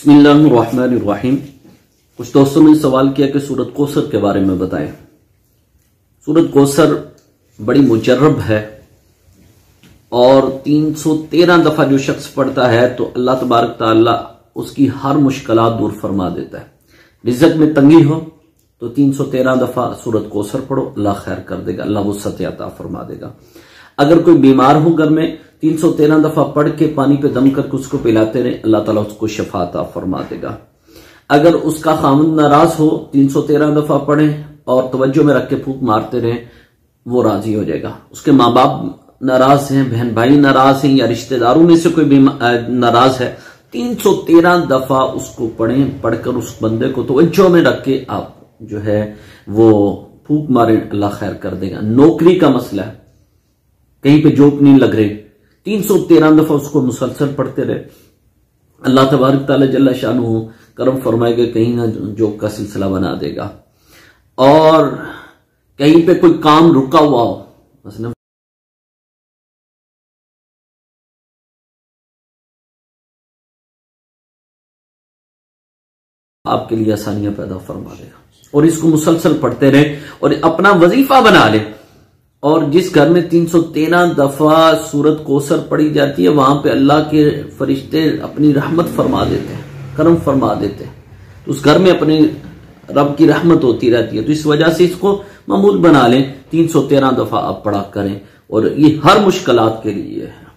بسم اللہ الرحمن الرحیم۔ کچھ دوستوں نے سوال کیا کہ سورۃ کوثر کے بارے میں بتائیں۔ سورۃ کوثر بڑی مجرب ہے اور 313 دفعہ جو شخص پڑھتا ہے تو اللہ تبارک تعالی اس کی ہر مشکلات دور فرما دیتا ہے۔ رزق میں تنگی ہو تو 313 دفعہ سورۃ کوثر پڑھو، اللہ خیر کر دے گا، اللہ وسعت عطا فرما دے گا۔ اگر کوئی بیمار ہو گھر میں 313 دفعہ پڑھ کے پانی پہ دم کر کے اس کو پلاتے رہے، اللہ تعالیٰ اس کو شفا عطا فرما دے گا۔ اگر اس کا خاوند ناراض ہو 313 دفعہ پڑھیں اور توجہ میں رکھ کے پھونک مارتے رہیں، وہ راضی ہو جائے گا۔ اس کے ماں باپ ناراض ہیں، بہن بھائی ناراض ہیں یا رشتہ داروں میں سے کوئی ناراض ہے، 313 دفعہ اس کو پڑھیں، پڑھ کر اس بندے کو توجہ میں رکھ کے آپ جو ہے وہ پھونک ماریں، اللہ خیر کر دے گا۔ نوکری کا مسئلہ ہے، کہیں پہ جاب نہیں لگ رہے، 313 دفعہ اس کو مسلسل پڑھتے رہے، اللہ تبارک تعالی جل شانہ کرم فرمائے گا، کہیں نہ جاب کا سلسلہ بنا دے گا۔ اور کہیں پہ کوئی کام رکا ہوا ہو، مثلا آپ کے لیے آسانیاں پیدا فرما دے گا۔ اور اس کو مسلسل پڑھتے رہے اور اپنا وظیفہ بنا لے۔ اور جس گھر میں 313 دفعہ سورۃ کوثر پڑھی جاتی ہے وہاں پہ اللہ کے فرشتے اپنی رحمت فرما دیتے ہیں، کرم فرما دیتے ہیں، تو اس گھر میں اپنے رب کی رحمت ہوتی رہتی ہے۔ تو اس وجہ سے اس کو معمول بنا لیں، 313 دفعہ آپ پڑھا کریں، اور یہ ہر مشکلات کے لیے ہے۔